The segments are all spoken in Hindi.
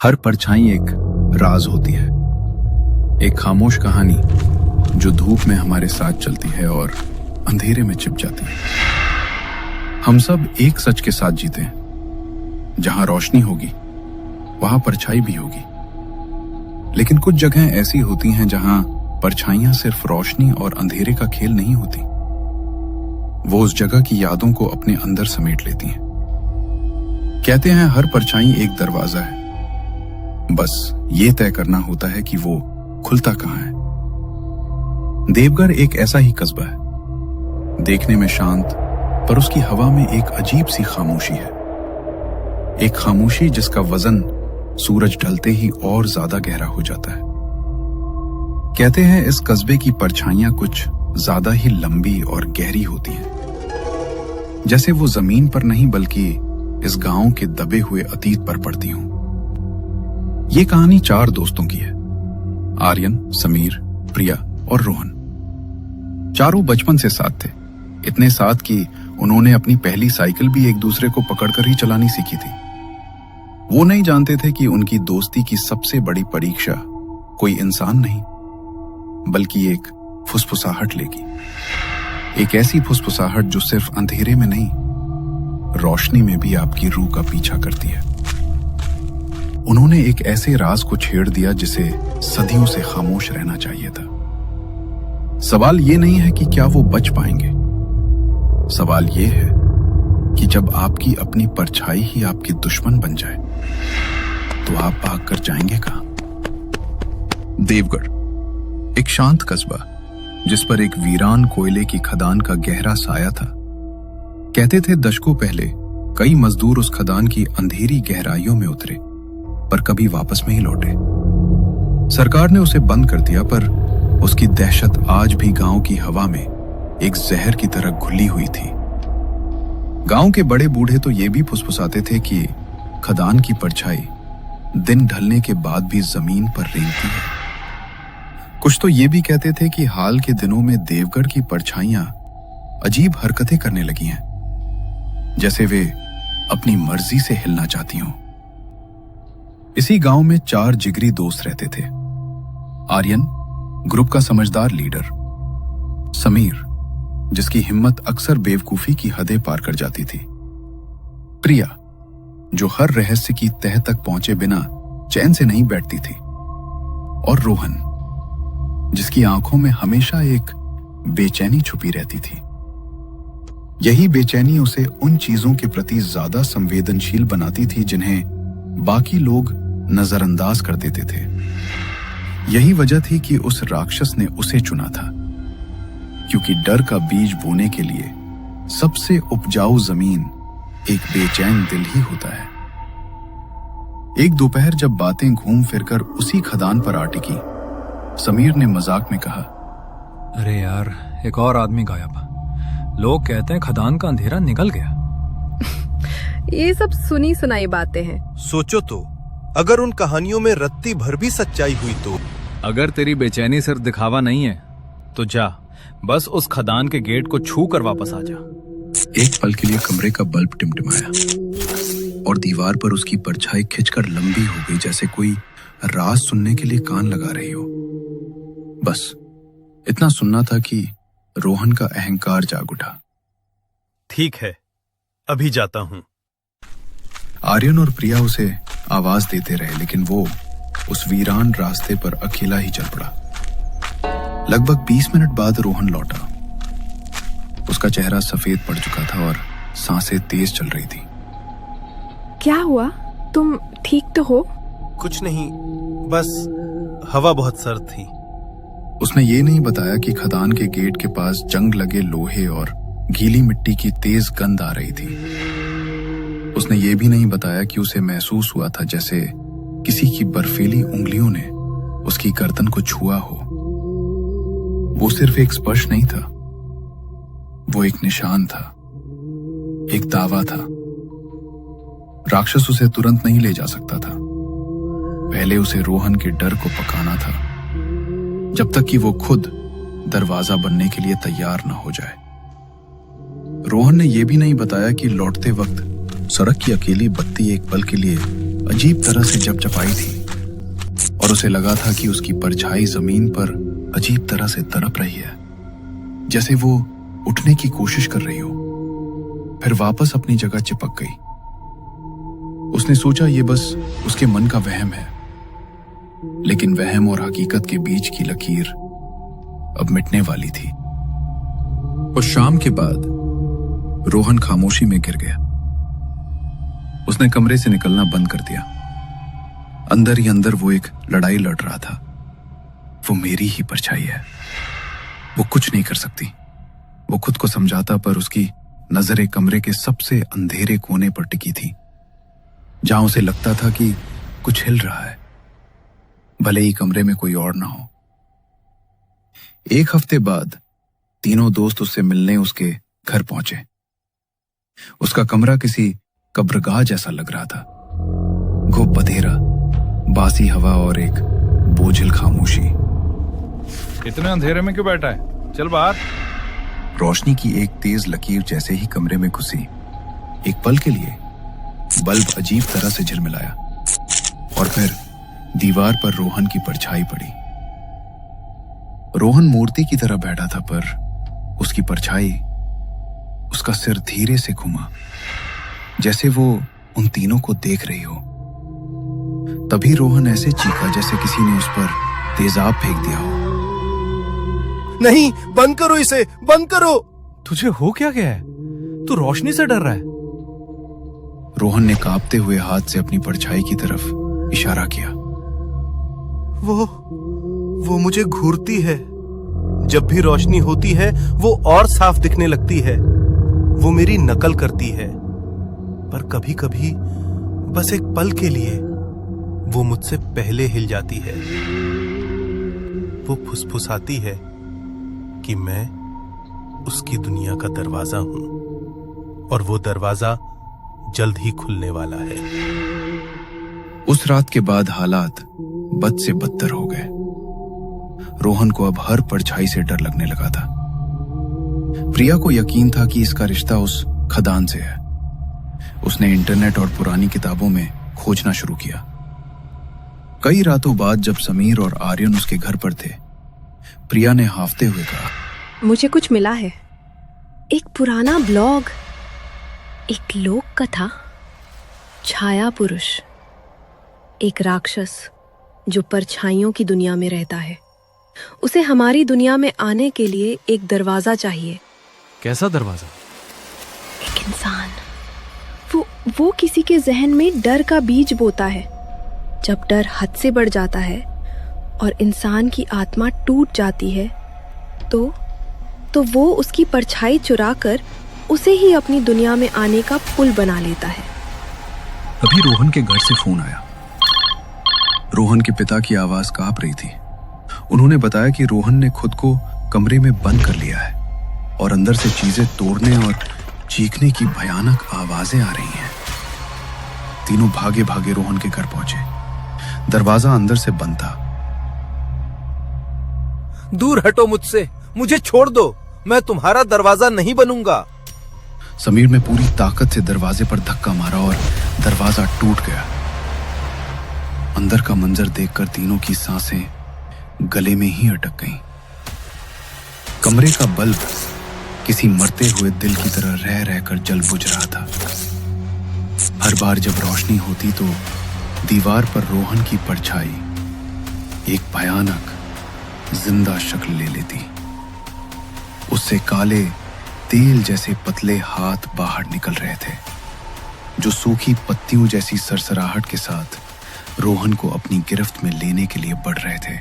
हर परछाई एक राज होती है, एक खामोश कहानी जो धूप में हमारे साथ चलती है और अंधेरे में छिप जाती है। हम सब एक सच के साथ जीते हैं, जहां रोशनी होगी वहां परछाई भी होगी। लेकिन कुछ जगहें ऐसी होती हैं जहां परछाइयां सिर्फ रोशनी और अंधेरे का खेल नहीं होती, वो उस जगह की यादों को अपने अंदर समेट लेती हैं। कहते हैं हर परछाई एक दरवाजा है, बस ये तय करना होता है कि वो खुलता कहां है। देवगढ़ एक ऐसा ही कस्बा है, देखने में शांत, पर उसकी हवा में एक अजीब सी खामोशी है। एक खामोशी जिसका वजन सूरज ढलते ही और ज्यादा गहरा हो जाता है। कहते हैं इस कस्बे की परछाइयां कुछ ज्यादा ही लंबी और गहरी होती हैं, जैसे वो जमीन पर नहीं बल्कि इस गांव के दबे हुए अतीत पर पड़ती हों। ये कहानी 4 दोस्तों की है, आर्यन, समीर, प्रिया और रोहन। चारों बचपन से साथ थे, इतने साथ कि उन्होंने अपनी पहली साइकिल भी एक दूसरे को पकड़कर ही चलानी सीखी थी। वो नहीं जानते थे कि उनकी दोस्ती की सबसे बड़ी परीक्षा कोई इंसान नहीं बल्कि एक फुसफुसाहट लेगी। एक ऐसी फुसफुसाहट जो सिर्फ अंधेरे में नहीं, रोशनी में भी आपकी रूह का पीछा करती है। उन्होंने एक ऐसे राज को छेड़ दिया जिसे सदियों से खामोश रहना चाहिए था। सवाल ये नहीं है कि क्या वो बच पाएंगे, सवाल ये है कि जब आपकी अपनी परछाई ही आपकी दुश्मन बन जाए तो आप भागकर जाएंगे कहां? देवगढ़ एक शांत कस्बा जिस पर एक वीरान कोयले की खदान का गहरा साया था। कहते थे दशकों पहले कई मजदूर उस खदान की अंधेरी गहराइयों में उतरे पर कभी वापस नहीं लौटे। सरकार ने उसे बंद कर दिया, पर उसकी दहशत आज भी गांव की हवा में एक जहर की तरह घुली हुई थी। गांव के बड़े बूढ़े तो ये भी फुसफुसाते थे कि खदान की परछाई दिन ढलने के बाद भी जमीन पर रेंगती है। कुछ तो ये भी कहते थे कि हाल के दिनों में देवगढ़ की परछाइयां अजीब हरकतें करने लगी हैं, जैसे वे अपनी मर्जी से हिलना चाहती हों। इसी गांव में 4 जिगरी दोस्त रहते थे। आर्यन, ग्रुप का समझदार लीडर, समीर, जिसकी हिम्मत अक्सर बेवकूफी की हदें पार कर जाती थी, प्रिया, जो हर रहस्य की तह तक पहुंचे बिना चैन से नहीं बैठती थी, और रोहन, जिसकी आंखों में हमेशा एक बेचैनी छुपी रहती थी। यही बेचैनी उसे उन चीजों के प्रति ज्यादा संवेदनशील बनाती थी जिन्हें बाकी लोग नजरअंदाज कर देते थे। यही वजह थी कि उस राक्षस ने उसे चुना था, क्योंकि डर का बीज बोने के लिए सबसे उपजाऊ जमीन एक बेचैन दिल ही होता है। एक दोपहर जब बातें घूम फिरकर उसी खदान पर आ टिकी, समीर ने मजाक में कहा, अरे यार, एक और आदमी गायब। लोग कहते हैं खदान का अंधेरा निकल गया। ये सब सुनी सुनाई बातें हैं। सोचो तो, अगर उन कहानियों में रत्ती भर भी सच्चाई हुई तो। अगर तेरी बेचैनी सिर्फ दिखावा नहीं है तो जा, बस उस खदान के गेट को छू कर वापस आ जा। एक पल के लिए कमरे का बल्ब टिमटिमाया और दीवार पर उसकी परछाई खिंचकर लंबी हो गई, जैसे कोई राज सुनने के लिए कान लगा रही हो। बस इतना सुनना था कि रोहन का अहंकार जाग उठा। ठीक है, अभी जाता हूं। आर्यन और प्रिया उसे आवाज देते रहे, लेकिन वो उस वीरान रास्ते पर अकेला ही चल पड़ा। लगभग 20 मिनट बाद रोहन लौटा। उसका चेहरा सफेद पड़ चुका था और सांसें तेज चल रही थी। क्या हुआ? तुम ठीक तो हो? कुछ नहीं, बस हवा बहुत सर्द थी। उसने ये नहीं बताया कि खदान के गेट के पास जंग लगे लोहे और गीली मिट्टी की तेज गंध आ रही थी। उसने ये भी नहीं बताया कि उसे महसूस हुआ था जैसे किसी की बर्फीली उंगलियों ने उसकी गर्दन को छुआ हो। वो सिर्फ एक स्पर्श नहीं था, वो एक निशान था, एक दावा था। राक्षस उसे तुरंत नहीं ले जा सकता था। पहले उसे रोहन के डर को पकाना था, जब तक कि वो खुद दरवाजा बनने के लिए तैयार न हो जाए। रोहन ने यह भी नहीं बताया कि लौटते वक्त सड़क की अकेली बत्ती एक पल के लिए अजीब तरह से जपजपाई थी और उसे लगा था कि उसकी परछाई जमीन पर अजीब तरह से तड़प रही है, जैसे वो उठने की कोशिश कर रही हो, फिर वापस अपनी जगह चिपक गई। उसने सोचा ये बस उसके मन का वहम है, लेकिन वहम और हकीकत के बीच की लकीर अब मिटने वाली थी। और शाम के बाद रोहन खामोशी में गिर गया। उसने कमरे से निकलना बंद कर दिया। अंदर ही अंदर वो एक लड़ाई लड़ रहा था। वो मेरी ही परछाई है, वो कुछ नहीं कर सकती। वो खुद को समझाता, पर उसकी नजरें कमरे के सबसे अंधेरे कोने पर टिकी थी, जहां उसे लगता था कि कुछ हिल रहा है, भले ही कमरे में कोई और ना हो। एक हफ्ते बाद तीनों दोस्त उससे मिलने उसके घर पहुंचे। उसका कमरा किसी कब्रगाह जैसा लग रहा था। घुप बधेरा, बासी हवा और एक बोझिल खामोशी। इतने अंधेरे में क्यों बैठा है? चल बाहर। रोशनी की एक तेज लकीर जैसे ही कमरे में घुसी, एक पल के लिए बल्ब अजीब तरह से झिलमिलाया और फिर दीवार पर रोहन की परछाई पड़ी। रोहन मूर्ति की तरह बैठा था, पर उसकी परछाई, उसका सिर धीरे से घुमा, जैसे वो उन तीनों को देख रही हो। तभी रोहन ऐसे चीखा जैसे किसी ने उस पर तेजाब फेंक दिया हो। नहीं, बंद करो इसे, बंद करो। तुझे हो क्या गया है? तू रोशनी से डर रहा है? रोहन ने कांपते हुए हाथ से अपनी परछाई की तरफ इशारा किया। वो मुझे घूरती है। जब भी रोशनी होती है वो और साफ दिखने लगती है। वो मेरी नकल करती है, पर कभी कभी बस एक पल के लिए वो मुझसे पहले हिल जाती है। वो फुसफुसाती है कि मैं उसकी दुनिया का दरवाजा हूं और वो दरवाजा जल्द ही खुलने वाला है। उस रात के बाद हालात बद से बदतर हो गए। रोहन को अब हर परछाई से डर लगने लगा था। प्रिया को यकीन था कि इसका रिश्ता उस खदान से है। उसने इंटरनेट और पुरानी किताबों में खोजना शुरू किया। कई रातों बाद जब समीर और आर्यन उसके घर पर थे, प्रिया ने हाफते हुए कहा, मुझे कुछ मिला है। एक पुराना ब्लॉग, एक लोक कथा, छाया पुरुष, एक राक्षस जो परछाइयों की दुनिया में रहता है। उसे हमारी दुनिया में आने के लिए एक दरवाजा चाहिए। कैसा दरवाजा? एक इंसान। वो किसी के जहन में डर का बीज बोता है। जब डर हद से बढ़ जाता है और इंसान की आत्मा टूट जाती है, तो वो उसकी परछाई चुराकर उसे ही अपनी दुनिया में आने का पुल बना लेता है। अभी रोहन के घर से फोन आया। रोहन के पिता की आवाज कांप रही थी। उन्होंने बताया कि रोहन ने खुद को कमरे में बंद कर लिया है और अंदर से चीजें तोड़ने और चीखने की भयानक आवाजें आ रही हैं। तीनों भागे भागे रोहन के घर पहुंचे। दरवाजा अंदर से बंद था। दूर हटो मुझसे, मुझे छोड़ दो, मैं तुम्हारा दरवाजा नहीं बनूंगा। समीर ने पूरी ताकत से दरवाजे पर धक्का मारा और दरवाजा टूट गया। अंदर का मंजर देखकर तीनों की सांसें गले में ही अटक गईं। कमरे का बल्ब किसी मरते हुए दिल की तरह रह रहकर जल बुझ रहा था। हर बार जब रोशनी होती तो दीवार पर रोहन की परछाई एक भयानक जिंदा शक्ल ले लेती। उससे काले तेल जैसे पतले हाथ बाहर निकल रहे थे, जो सूखी पत्तियों जैसी सरसराहट के साथ रोहन को अपनी गिरफ्त में लेने के लिए बढ़ रहे थे।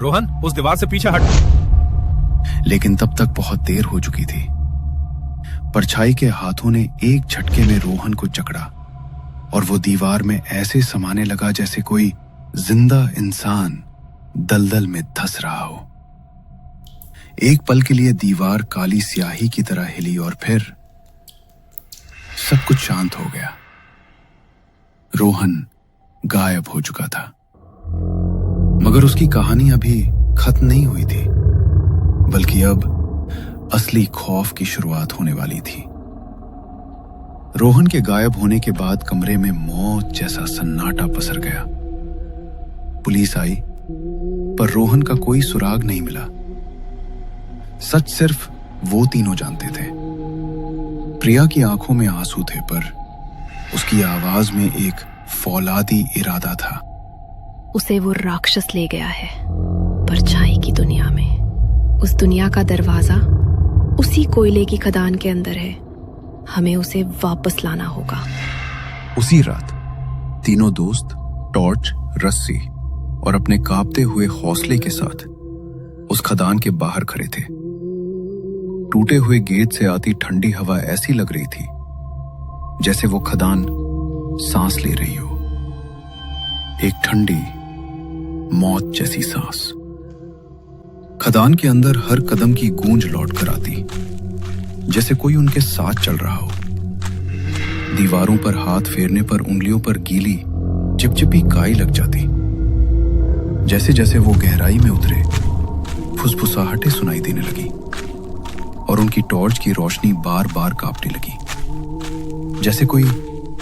रोहन, उस दीवार से पीछे हट। लेकिन तब तक बहुत देर हो चुकी थी। परछाई के हाथों ने एक झटके में रोहन को जकड़ा और वो दीवार में ऐसे समाने लगा जैसे कोई जिंदा इंसान दलदल में धंस रहा हो। एक पल के लिए दीवार काली स्याही की तरह हिली और फिर सब कुछ शांत हो गया। रोहन गायब हो चुका था, मगर उसकी कहानी अभी खत्म नहीं हुई थी, बल्कि अब असली खौफ की शुरुआत होने वाली थी। रोहन के गायब होने के बाद कमरे में मौत जैसा सन्नाटा पसर गया। पुलिस आई, पर रोहन का कोई सुराग नहीं मिला। सच सिर्फ वो तीनों जानते थे। प्रिया की आंखों में आंसू थे, पर उसकी आवाज में एक फौलादी इरादा था। उसे वो राक्षस ले गया है परछाई की दुनिया में। उस दुनिया का दरवाजा उसी कोयले की खदान के अंदर है। हमें उसे वापस लाना होगा। उसी रात तीनों दोस्त टॉर्च, रस्सी और अपने कांपते हुए हौसले के साथ उस खदान के बाहर खड़े थे। टूटे हुए गेट से आती ठंडी हवा ऐसी लग रही थी जैसे वो खदान सांस ले रही हो, एक ठंडी मौत जैसी सांस। खदान के अंदर हर कदम की गूंज लौट कर आती, जैसे कोई उनके साथ चल रहा हो। दीवारों पर हाथ फेरने पर उंगलियों पर गीली चिपचिपी काई लग जाती। जैसे जैसे वो गहराई में उतरे, फुसफुसाहटें सुनाई देने लगी और उनकी टॉर्च की रोशनी बार बार कांपने लगी, जैसे कोई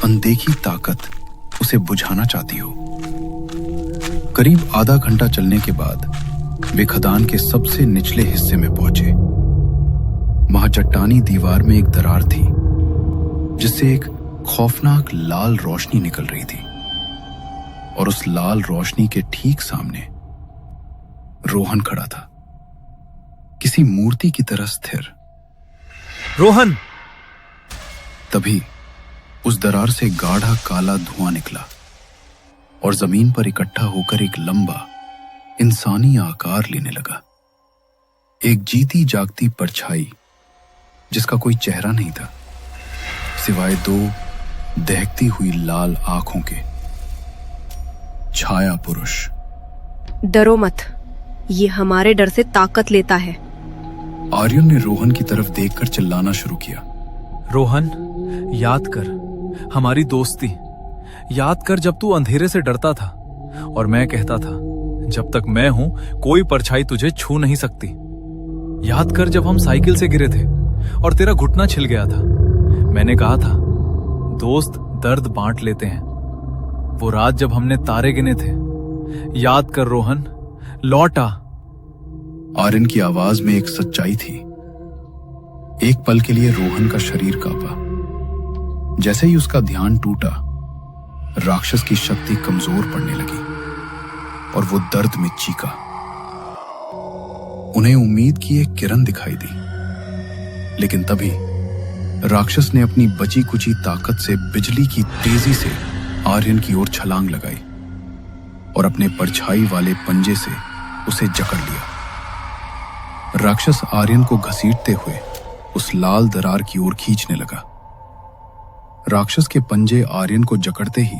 अनदेखी ताकत उसे बुझाना चाहती हो। करीब आधा घंटा चलने के बाद वे खदान के सबसे निचले हिस्से में पहुंचे। वहां चट्टानी दीवार में एक दरार थी, जिससे एक खौफनाक लाल रोशनी निकल रही थी, और उस लाल रोशनी के ठीक सामने रोहन खड़ा था, किसी मूर्ति की तरह स्थिर। रोहन! तभी उस दरार से गाढ़ा काला धुआं निकला और जमीन पर इकट्ठा होकर एक लंबा इंसानी आकार लेने लगा। एक जीती जागती परछाई जिसका कोई चेहरा नहीं था, सिवाय दो दहकती हुई लाल आंखों के। छाया पुरुष। डरो मत, ये हमारे डर से ताकत लेता है। आर्यन ने रोहन की तरफ देखकर चिल्लाना शुरू किया। रोहन, याद कर हमारी दोस्ती। याद कर जब तू अंधेरे से डरता था और मैं कहता था जब तक मैं हूं कोई परछाई तुझे छू नहीं सकती। याद कर जब हम साइकिल से गिरे थे और तेरा घुटना छिल गया था। मैंने कहा था दोस्त दर्द बांट लेते हैं। वो रात जब हमने तारे गिने थे। याद कर रोहन, लौट आ। आर्यन की आवाज में एक सच्चाई थी। एक पल के लिए रोहन का शरीर कांपा। जैसे ही उसका ध्यान टूटा, राक्षस की शक्ति कमजोर पड़ने लगी और वो दर्द में चीखा। उन्हें उम्मीद की एक किरण दिखाई दी, लेकिन तभी राक्षस ने अपनी बची कुची ताकत से बिजली की तेजी से आर्यन की ओर छलांग लगाई और अपने परछाई वाले पंजे से उसे जकड़ लिया। राक्षस आर्यन को घसीटते हुए उस लाल दरार की ओर खींचने लगा। राक्षस के पंजे आर्यन को जकड़ते ही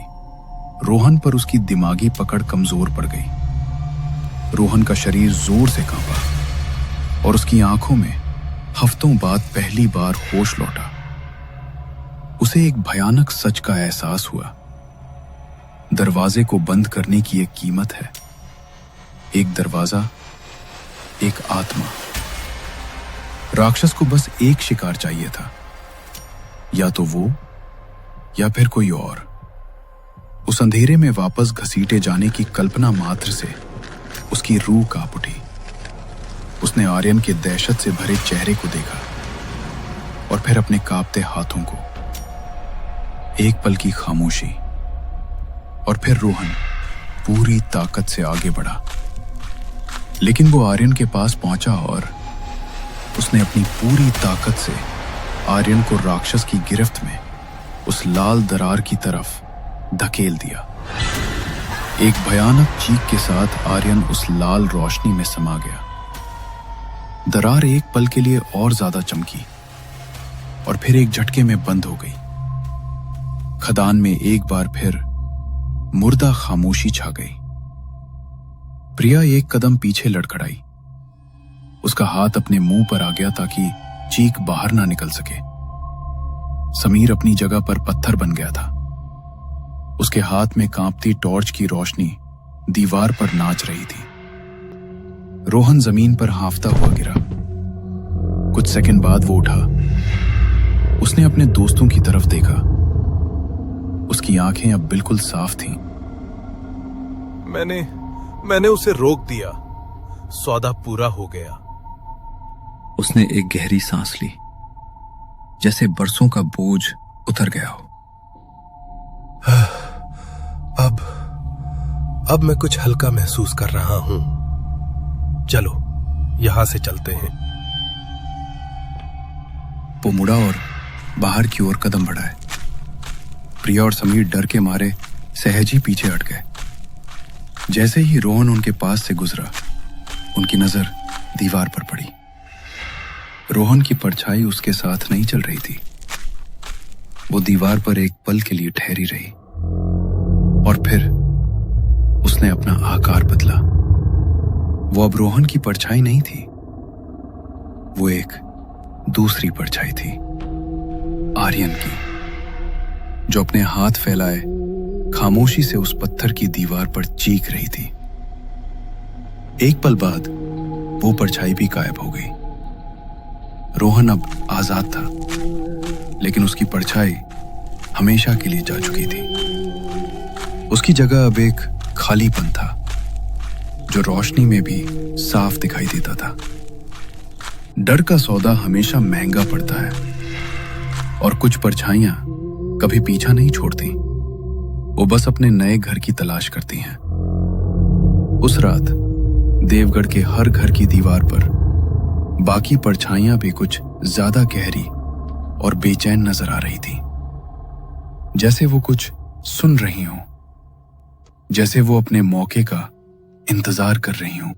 रोहन पर उसकी दिमागी पकड़ कमजोर पड़ गई। रोहन का शरीर जोर से कांपा और उसकी आंखों में हफ्तों बाद पहली बार होश लौटा। उसे एक भयानक सच का एहसास हुआ। दरवाजे को बंद करने की एक कीमत है। एक दरवाजा, एक आत्मा। राक्षस को बस एक शिकार चाहिए था, या तो वो या फिर कोई और। उस अंधेरे में वापस घसीटे जाने की कल्पना मात्र से उसकी रूह कांप उठी। उसने आर्यन के दहशत से भरे चेहरे को देखा और फिर अपने कांपते हाथों को। एक पल की खामोशी और फिर रोहन पूरी ताकत से आगे बढ़ा। लेकिन वो आर्यन के पास पहुंचा और उसने अपनी पूरी ताकत से आर्यन को राक्षस की गिरफ्त में उस लाल दरार की तरफ धकेल दिया। एक भयानक चीख के साथ आर्यन उस लाल रोशनी में समा गया। दरार एक पल के लिए और ज्यादा चमकी और फिर एक झटके में बंद हो गई। खदान में एक बार फिर मुर्दा खामोशी छा गई। प्रिया एक कदम पीछे लड़खड़ाई। उसका हाथ अपने मुंह पर आ गया ताकि चीख बाहर ना निकल सके। समीर अपनी जगह पर पत्थर बन गया था। उसके हाथ में कांपती टॉर्च की रोशनी दीवार पर नाच रही थी। रोहन जमीन पर हांफता हुआ गिरा। कुछ सेकंड बाद वो उठा। उसने अपने दोस्तों की तरफ देखा। उसकी आंखें अब बिल्कुल साफ थीं। मैंने उसे रोक दिया। सौदा पूरा हो गया। उसने एक गहरी सांस ली, जैसे बरसों का बोझ उतर गया हो। अब मैं कुछ हल्का महसूस कर रहा हूं। चलो यहां से चलते हैं। वो मुड़ा और बाहर की ओर कदम बढ़ाए। प्रिया और समीर डर के मारे सहज ही पीछे हट गए। जैसे ही रोहन उनके पास से गुजरा, उनकी नजर दीवार पर पड़ी। रोहन की परछाई उसके साथ नहीं चल रही थी। वो दीवार पर एक पल के लिए ठहरी रही और फिर उसने अपना आकार बदला। वो अब रोहन की परछाई नहीं थी, वो एक दूसरी परछाई थी, आर्यन की, जो अपने हाथ फैलाए खामोशी से उस पत्थर की दीवार पर चीख रही थी। एक पल बाद वो परछाई भी गायब हो गई। रोहन अब आजाद था, लेकिन उसकी परछाई हमेशा के लिए जा चुकी थी। उसकी जगह अब एक खालीपन था, जो रोशनी में भी साफ दिखाई देता था। डर का सौदा हमेशा महंगा पड़ता है और कुछ परछाइयां कभी पीछा नहीं छोड़ती। वो बस अपने नए घर की तलाश करती हैं। उस रात देवगढ़ के हर घर की दीवार पर बाकी परछाइयां भी कुछ ज्यादा गहरी और बेचैन नजर आ रही थी, जैसे वो कुछ सुन रही हों, जैसे वो अपने मौके का इंतजार कर रही हों।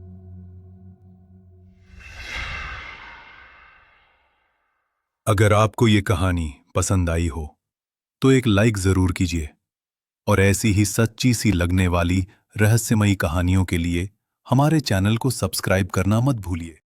अगर आपको ये कहानी पसंद आई हो तो एक लाइक जरूर कीजिए और ऐसी ही सच्ची सी लगने वाली रहस्यमयी कहानियों के लिए हमारे चैनल को सब्सक्राइब करना मत भूलिए।